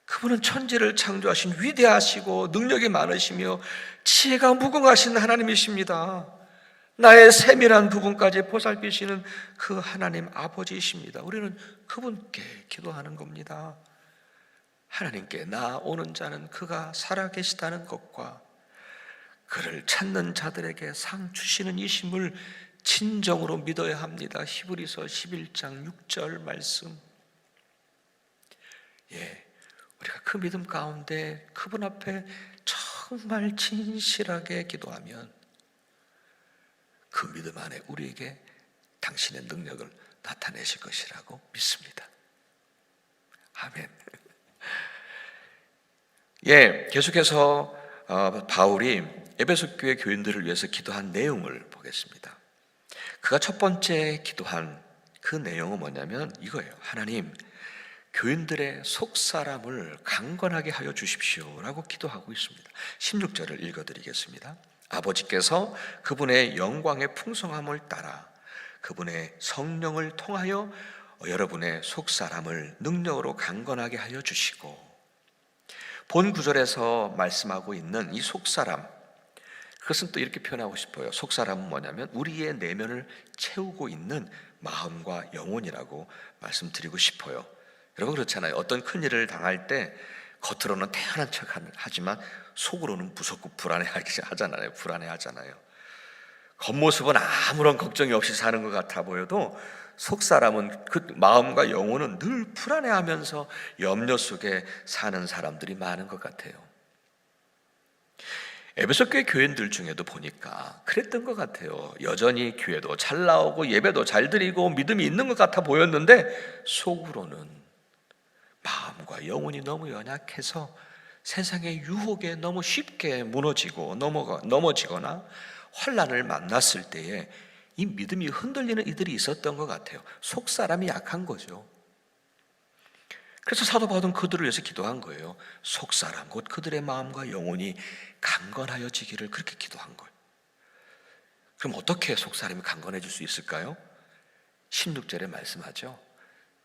그분은 천지를 창조하신 위대하시고 능력이 많으시며 지혜가 무궁하신 하나님이십니다. 나의 세밀한 부분까지 보살피시는 그 하나님 아버지이십니다. 우리는 그분께 기도하는 겁니다. 하나님께 나오는 자는 그가 살아계시다는 것과 그를 찾는 자들에게 상 주시는 이심을 진정으로 믿어야 합니다. 히브리서 11장 6절 말씀. 우리가 그 믿음 가운데 그분 앞에 정말 진실하게 기도하면 그 믿음 안에 우리에게 당신의 능력을 나타내실 것이라고 믿습니다. 아멘. 계속해서 바울이 에베소 교회 교인들을 위해서 기도한 내용을 보겠습니다. 그가 첫 번째 기도한 그 내용은 뭐냐면 이거예요. 하나님, 교인들의 속사람을 강건하게 하여 주십시오 라고 기도하고 있습니다. 16절을 읽어드리겠습니다. 아버지께서 그분의 영광의 풍성함을 따라 그분의 성령을 통하여 여러분의 속사람을 능력으로 강건하게 하여 주시고, 본 구절에서 말씀하고 있는 이 속사람, 그것은 또 이렇게 표현하고 싶어요. 속사람은 뭐냐면 우리의 내면을 채우고 있는 마음과 영혼이라고 말씀드리고 싶어요. 여러분 그렇잖아요. 어떤 큰일을 당할 때 겉으로는 태연한 척 하지만 속으로는 무섭고 불안해하잖아요. 겉모습은 아무런 걱정이 없이 사는 것 같아 보여도 속사람은 그 마음과 영혼은 늘 불안해하면서 염려 속에 사는 사람들이 많은 것 같아요. 에베소 교회 교인들 중에도 보니까 그랬던 것 같아요. 여전히 교회도 잘 나오고 예배도 잘 드리고 믿음이 있는 것 같아 보였는데 속으로는 마음과 영혼이 너무 연약해서 세상의 유혹에 너무 쉽게 무너지고 넘어지거나 환난을 만났을 때에 이 믿음이 흔들리는 이들이 있었던 것 같아요. 속 사람이 약한 거죠. 그래서 사도 바울은 그들을 위해서 기도한 거예요. 속 사람 곧 그들의 마음과 영혼이 강건하여지기를 그렇게 기도한 거예요. 그럼 어떻게 속 사람이 강건해질 수 있을까요? 16절에 말씀하죠.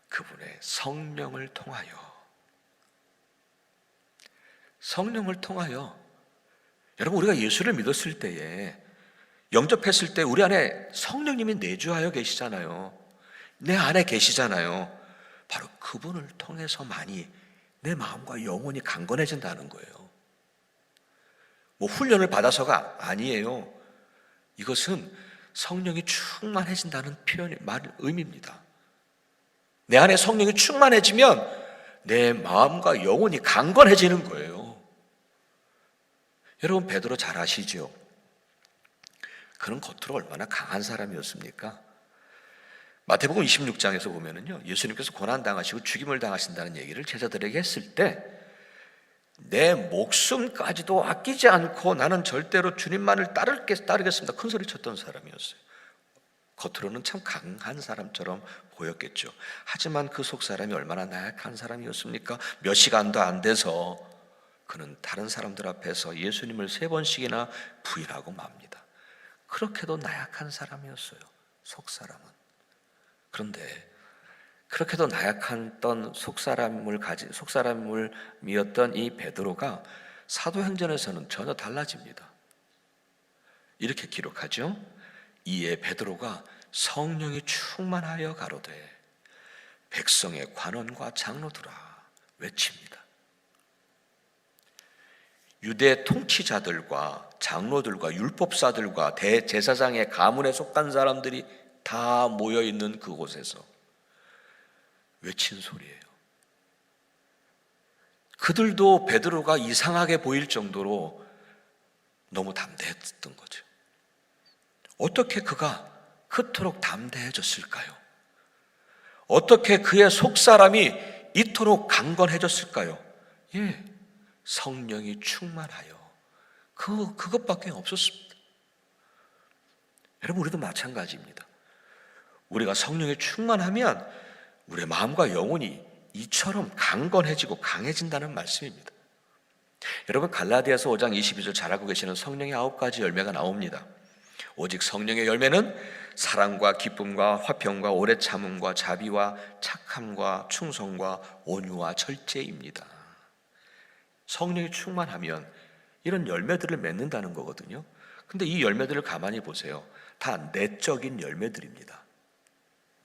그분의 성령을 통하여. 성령을 통하여. 여러분, 우리가 예수를 믿었을 때에, 영접했을 때 우리 안에 성령님이 내주하여 계시잖아요. 내 안에 계시잖아요. 바로 그분을 통해서만이 내 마음과 영혼이 강건해진다는 거예요. 뭐 훈련을 받아서가 아니에요. 이것은 성령이 충만해진다는 의미입니다. 내 안에 성령이 충만해지면 내 마음과 영혼이 강건해지는 거예요. 여러분, 베드로 잘 아시죠? 그는 겉으로 얼마나 강한 사람이었습니까? 마태복음 26장에서 보면은요, 예수님께서 고난당하시고 죽임을 당하신다는 얘기를 제자들에게 했을 때 내 목숨까지도 아끼지 않고 나는 절대로 주님만을 따르겠습니다. 큰 소리 쳤던 사람이었어요. 겉으로는 참 강한 사람처럼 보였겠죠. 하지만 그 속 사람이 얼마나 나약한 사람이었습니까? 몇 시간도 안 돼서 그는 다른 사람들 앞에서 예수님을 3번씩이나 부인하고 맙니다. 그렇게도 나약한 사람이었어요. 속 사람은. 그런데 그렇게도 나약했던 속사람이었던 이 베드로가 사도행전에서는 전혀 달라집니다. 이렇게 기록하죠. 이에 베드로가 성령이 충만하여 가로되 백성의 관원과 장로들아 외칩니다. 유대 통치자들과 장로들과 율법사들과 대제사장의 가문에 속한 사람들이 다 모여있는 그곳에서 외친 소리예요. 그들도 베드로가 이상하게 보일 정도로 너무 담대했던 거죠. 어떻게 그가 그토록 담대해졌을까요? 어떻게 그의 속사람이 이토록 강건해졌을까요? 예, 성령이 충만하여. 그것밖에 없었습니다. 여러분, 우리도 마찬가지입니다. 우리가 성령에 충만하면 우리의 마음과 영혼이 이처럼 강건해지고 강해진다는 말씀입니다. 여러분, 갈라디아서 5장 22절 잘 알고 계시는 성령의 9가지 열매가 나옵니다. 오직 성령의 열매는 사랑과 기쁨과 화평과 오래 참음과 자비와 착함과 충성과 온유와 절제입니다. 성령이 충만하면 이런 열매들을 맺는다는 거거든요. 근데 이 열매들을 가만히 보세요. 다 내적인 열매들입니다.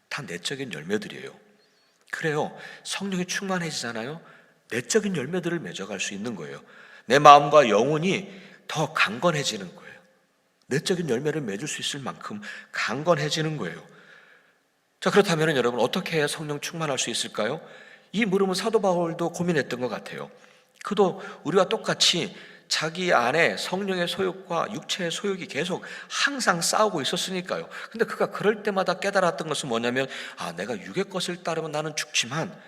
다 내적인 열매들이에요. 그래요. 성령이 충만해지잖아요. 내적인 열매들을 맺어갈 수 있는 거예요. 내 마음과 영혼이 더 강건해지는 거예요. 내적인 열매를 맺을 수 있을 만큼 강건해지는 거예요. 자, 그렇다면 여러분, 어떻게 해야 성령 충만할 수 있을까요? 이 물음은 사도 바울도 고민했던 것 같아요. 그도 우리와 똑같이 자기 안에 성령의 소욕과 육체의 소욕이 계속 항상 싸우고 있었으니까요. 근데 그가 그럴 때마다 깨달았던 것은 뭐냐면, 내가 육의 것을 따르면 나는 죽지만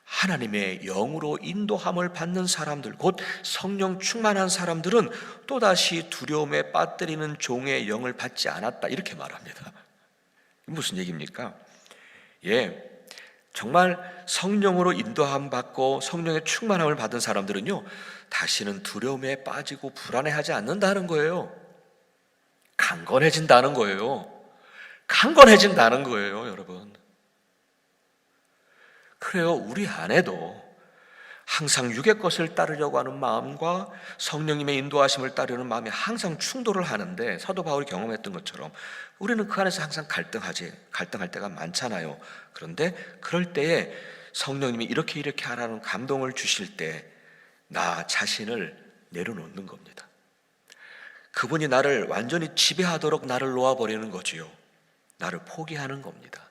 하나님의 영으로 인도함을 받는 사람들, 곧 성령 충만한 사람들은 또다시 두려움에 빠뜨리는 종의 영을 받지 않았다, 이렇게 말합니다. 무슨 얘기입니까? 예, 정말 성령으로 인도함 받고 성령의 충만함을 받은 사람들은요, 다시는 두려움에 빠지고 불안해하지 않는다는 거예요. 강건해진다는 거예요. 강건해진다는 거예요, 여러분. 그래요, 우리 안에도 항상 육의 것을 따르려고 하는 마음과 성령님의 인도하심을 따르는 마음이 항상 충돌을 하는데, 사도 바울이 경험했던 것처럼 우리는 그 안에서 항상 갈등할 때가 많잖아요. 그런데 그럴 때에 성령님이 이렇게 하라는 감동을 주실 때 나 자신을 내려놓는 겁니다. 그분이 나를 완전히 지배하도록 나를 놓아버리는 거지요. 나를 포기하는 겁니다.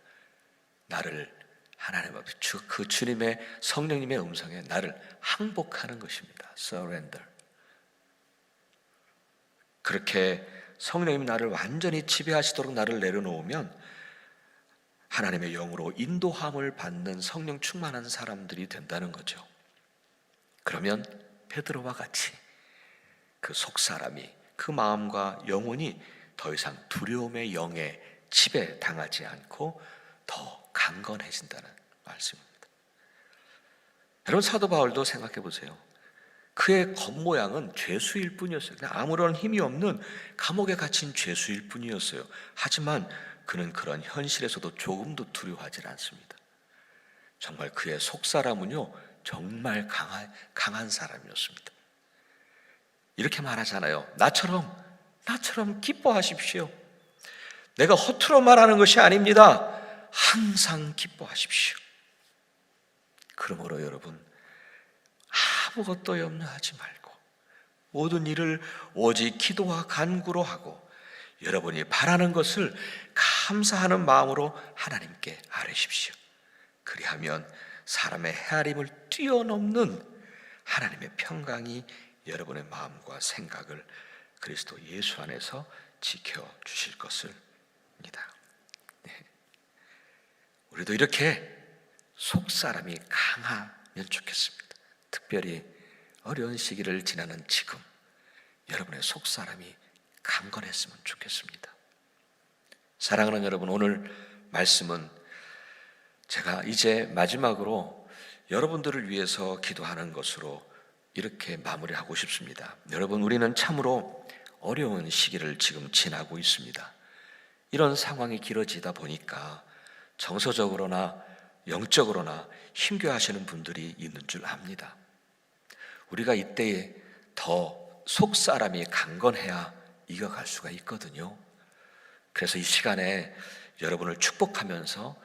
나를 하나님 앞에 그 주님의 성령님의 음성에 나를 항복하는 것입니다. Surrender. 그렇게 성령님이 나를 완전히 지배하시도록 나를 내려놓으면 하나님의 영으로 인도함을 받는 성령 충만한 사람들이 된다는 거죠. 그러면 베드로와 같이 그 속사람이, 그 마음과 영혼이 더 이상 두려움의 영에 지배당하지 않고 더 강건해진다는 말씀입니다. 여러분, 사도 바울도 생각해 보세요. 그의 겉모양은 죄수일 뿐이었어요. 그냥 아무런 힘이 없는 감옥에 갇힌 죄수일 뿐이었어요. 하지만 그는 그런 현실에서도 조금도 두려워하지 않습니다. 정말 그의 속사람은요, 정말 강한 사람이었습니다. 이렇게 말하잖아요. 나처럼 기뻐하십시오. 내가 허투루 말하는 것이 아닙니다. 항상 기뻐하십시오. 그러므로 여러분, 아무것도 염려하지 말고 모든 일을 오직 기도와 간구로 하고 여러분이 바라는 것을 감사하는 마음으로 하나님께 아뢰십시오. 그리하면 사람의 헤아림을 뛰어넘는 하나님의 평강이 여러분의 마음과 생각을 그리스도 예수 안에서 지켜주실 것입니다. 네. 우리도 이렇게 속사람이 강하면 좋겠습니다. 특별히 어려운 시기를 지나는 지금 여러분의 속사람이 강건했으면 좋겠습니다. 사랑하는 여러분, 오늘 말씀은 제가 이제 마지막으로 여러분들을 위해서 기도하는 것으로 이렇게 마무리하고 싶습니다. 여러분, 우리는 참으로 어려운 시기를 지금 지나고 있습니다. 이런 상황이 길어지다 보니까 정서적으로나 영적으로나 힘겨워하시는 분들이 있는 줄 압니다. 우리가 이때에 더 속사람이 강건해야 이겨갈 수가 있거든요. 그래서 이 시간에 여러분을 축복하면서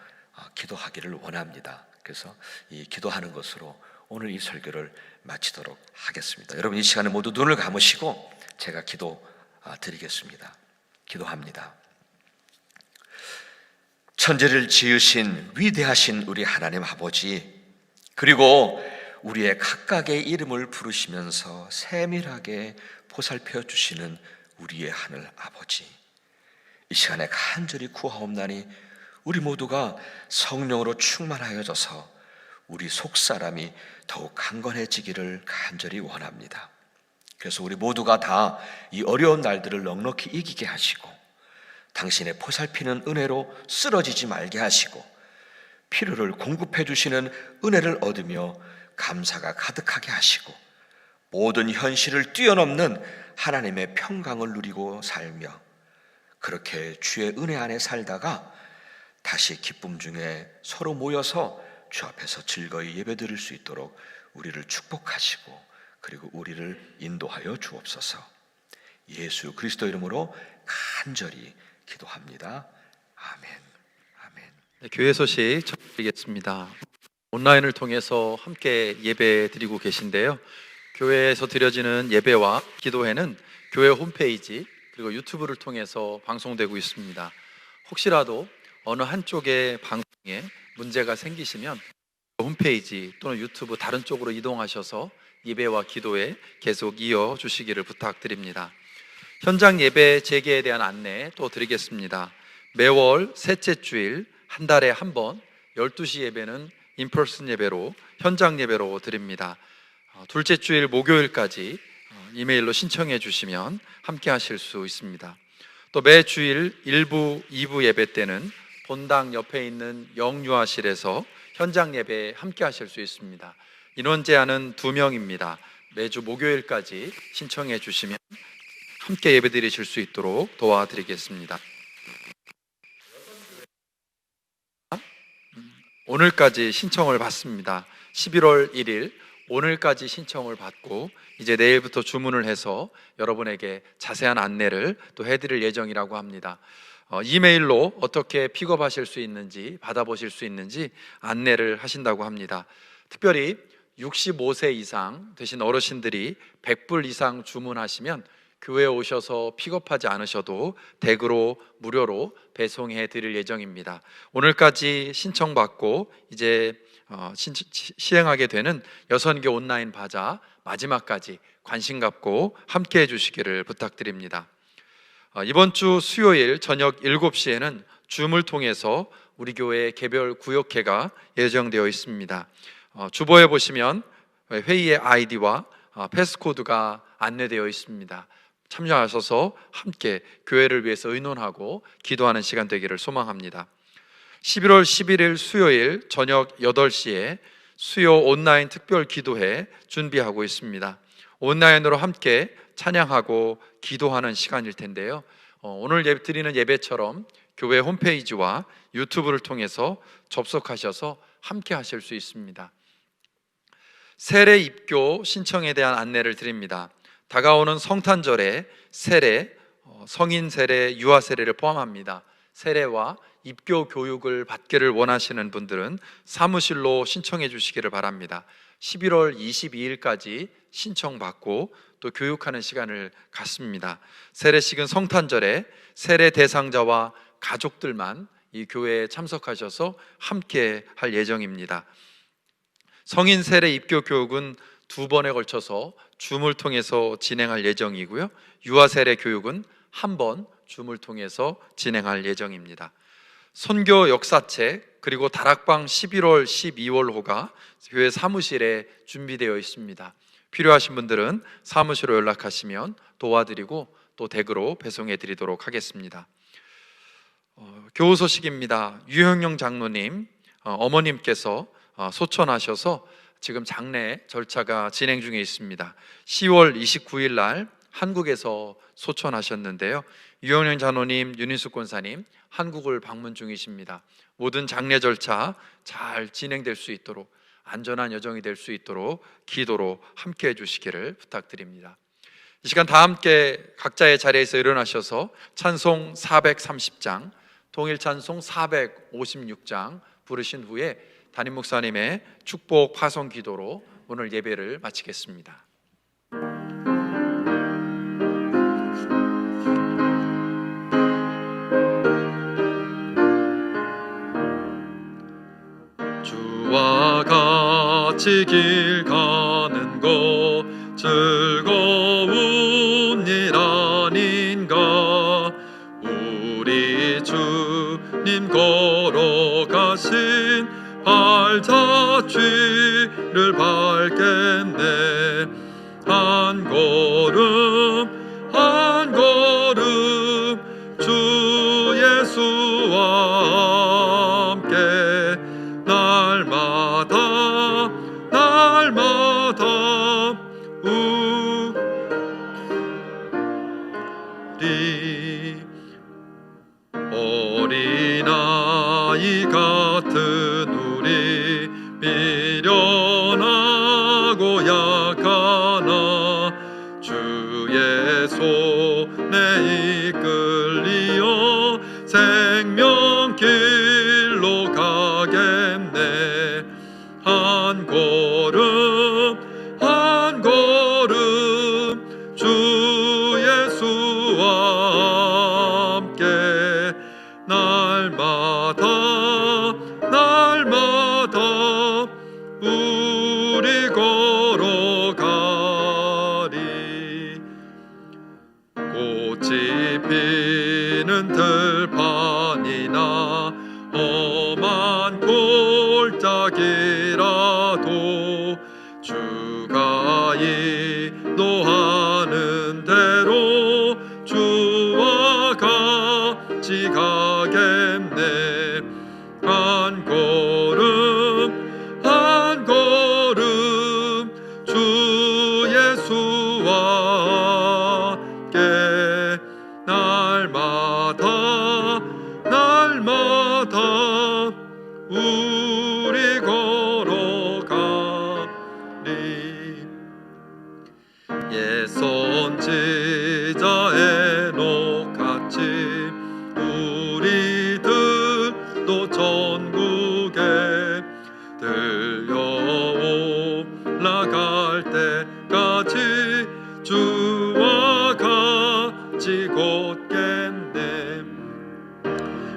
기도하기를 원합니다. 그래서 이 기도하는 것으로 오늘 이 설교를 마치도록 하겠습니다. 여러분, 이 시간에 모두 눈을 감으시고 제가 기도 드리겠습니다. 기도합니다. 천지를 지으신 위대하신 우리 하나님 아버지, 그리고 우리의 각각의 이름을 부르시면서 세밀하게 보살펴 주시는 우리의 하늘 아버지, 이 시간에 간절히 구하옵나니 우리 모두가 성령으로 충만하여져서 우리 속사람이 더욱 강건해지기를 간절히 원합니다. 그래서 우리 모두가 다 이 어려운 날들을 넉넉히 이기게 하시고 당신의 보살피는 은혜로 쓰러지지 말게 하시고 필요를 공급해 주시는 은혜를 얻으며 감사가 가득하게 하시고 모든 현실을 뛰어넘는 하나님의 평강을 누리고 살며 그렇게 주의 은혜 안에 살다가 다시 기쁨 중에 서로 모여서 주 앞에서 즐거이 예배드릴 수 있도록 우리를 축복하시고 그리고 우리를 인도하여 주옵소서. 예수 그리스도 이름으로 간절히 기도합니다. 아멘. 아멘. 네, 교회 소식 전해드리겠습니다. 온라인을 통해서 함께 예배 드리고 계신데요. 교회에서 드려지는 예배와 기도회는 교회 홈페이지 그리고 유튜브를 통해서 방송되고 있습니다. 혹시라도 어느 한쪽의 방송에 문제가 생기시면 홈페이지 또는 유튜브 다른 쪽으로 이동하셔서 예배와 기도회 계속 이어주시기를 부탁드립니다. 현장 예배 재개에 대한 안내 또 드리겠습니다. 매월 셋째 주일 한 달에 한 번 12시 예배는 인퍼슨 예배로 현장 예배로 드립니다. 둘째 주일 목요일까지 이메일로 신청해 주시면 함께 하실 수 있습니다. 또 매 주일 1부, 2부 예배 때는 본당 옆에 있는 영유아실에서 현장 예배 함께 하실 수 있습니다. 인원 제한은 2명입니다. 매주 목요일까지 신청해 주시면 함께 예배 드리실 수 있도록 도와드리겠습니다. 오늘까지 신청을 받습니다. 11월 1일 오늘까지 신청을 받고 이제 내일부터 주문을 해서 여러분에게 자세한 안내를 또 해드릴 예정이라고 합니다. 이메일로 어떻게 픽업하실 수 있는지 받아보실 수 있는지 안내를 하신다고 합니다. 특별히 65세 이상 되신 어르신들이 100불 이상 주문하시면 교회에 오셔서 픽업하지 않으셔도 댁으로 무료로 배송해 드릴 예정입니다. 오늘까지 신청받고 이제 시행하게 되는 여선교 온라인 바자 마지막까지 관심 갖고 함께 해주시기를 부탁드립니다. 이번 주 수요일 저녁 7시에는 줌을 통해서 우리 교회 개별 구역회가 예정되어 있습니다. 주보에 보시면 회의의 아이디와 패스코드가 안내되어 있습니다. 참여하셔서 함께 교회를 위해서 의논하고 기도하는 시간 되기를 소망합니다. 11월 11일 수요일 저녁 8시에 수요 온라인 특별 기도회 준비하고 있습니다. 온라인으로 함께 찬양하고 기도하는 시간일 텐데요. 오늘 드리는 예배처럼 교회 홈페이지와 유튜브를 통해서 접속하셔서 함께 하실 수 있습니다. 세례 입교 신청에 대한 안내를 드립니다. 다가오는 성탄절에 세례, 성인 세례, 유아 세례를 포함합니다. 세례와 입교 교육을 받기를 원하시는 분들은 사무실로 신청해 주시기를 바랍니다. 11월 22일까지 신청받고 또 교육하는 시간을 갖습니다. 세례식은 성탄절에 세례 대상자와 가족들만 이 교회에 참석하셔서 함께 할 예정입니다. 성인 세례 입교 교육은 2번에 걸쳐서 줌을 통해서 진행할 예정이고요. 유아 세례 교육은 1번 줌을 통해서 진행할 예정입니다. 선교 역사책 그리고 다락방 11월, 12월호가 교회 사무실에 준비되어 있습니다. 필요하신 분들은 사무실로 연락하시면 도와드리고 또 댁으로 배송해 드리도록 하겠습니다. 교우 소식입니다. 유형영 장로님 어머님께서 소천하셔서 지금 장례 절차가 진행 중에 있습니다. 10월 29일 날 한국에서 소천하셨는데요. 유형영 장로님, 윤인숙 권사님 한국을 방문 중이십니다. 모든 장례 절차 잘 진행될 수 있도록 안전한 여정이 될 수 있도록 기도로 함께 해주시기를 부탁드립니다. 이 시간 다 함께 각자의 자리에서 일어나셔서 찬송 430장, 통일 찬송 456장 부르신 후에 담임 목사님의 축복 파송 기도로 오늘 예배를 마치겠습니다. 주와 같이 길 가는 것 즐거운 일 아닌가. 우리 주님 걸어가신 발자취를 밟겠네. 한 걸음 한 걸음 주 예수와 함께 날마다 우리 어린아이 같은 우리 미련하고 약하나 주의 손에 이끌리어 생명길로 가겠네. 한 걸음 한 걸음 주 예수와 함께 날마다 우리 걸어가리. 꽃이 피는 들판이나 험한 골짜기라도 주가 인도하는 대로 주와 같이 가겠네. 한 걸음 한 걸음 주 예수와 함께 날마다 우리 걸어가리. 옛 선지자 에녹같이 우리들도 전국에 들려 올라갈 때까지 주와 같이 됐네.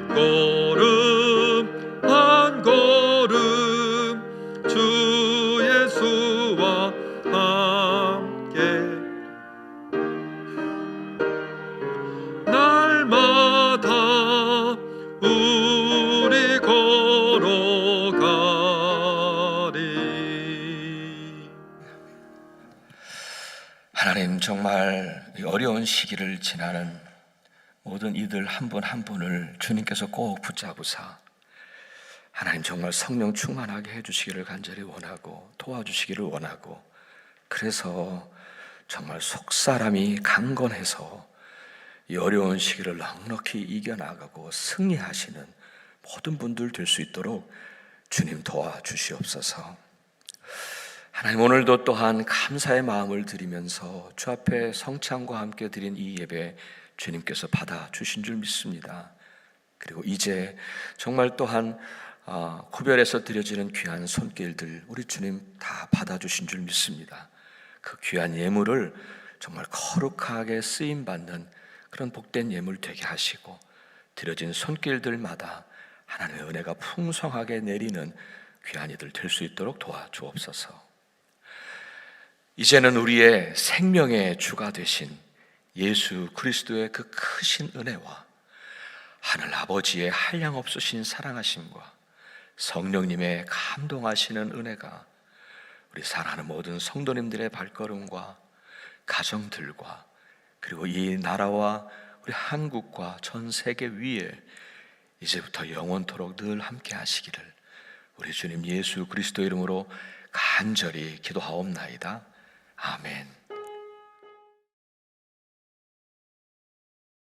걸음 한 걸음 주 예수와 함께 날마다 우리 걸어가리. 하나님, 정말 이 어려운 시기를 지나는 모든 이들 한 분 한 분을 주님께서 꼭 붙잡으사 하나님 정말 성령 충만하게 해주시기를 간절히 원하고 도와주시기를 원하고, 그래서 정말 속사람이 강건해서 이 어려운 시기를 넉넉히 이겨나가고 승리하시는 모든 분들 될 수 있도록 주님 도와주시옵소서. 하나님, 오늘도 또한 감사의 마음을 드리면서 주 앞에 성찬과 함께 드린 이 예배 주님께서 받아주신 줄 믿습니다. 그리고 이제 정말 또한 구별해서 드려지는 귀한 손길들 우리 주님 다 받아주신 줄 믿습니다. 그 귀한 예물을 정말 거룩하게 쓰임받는 그런 복된 예물 되게 하시고, 드려진 손길들마다 하나님의 은혜가 풍성하게 내리는 귀한 이들 될 수 있도록 도와주옵소서. 이제는 우리의 생명의 주가 되신 예수 그리스도의 그 크신 은혜와 하늘 아버지의 한량없으신 사랑하심과 성령님의 감동하시는 은혜가 우리 사랑하는 모든 성도님들의 발걸음과 가정들과 그리고 이 나라와 우리 한국과 전 세계 위에 이제부터 영원토록 늘 함께 하시기를 우리 주님 예수 그리스도 이름으로 간절히 기도하옵나이다. 아멘.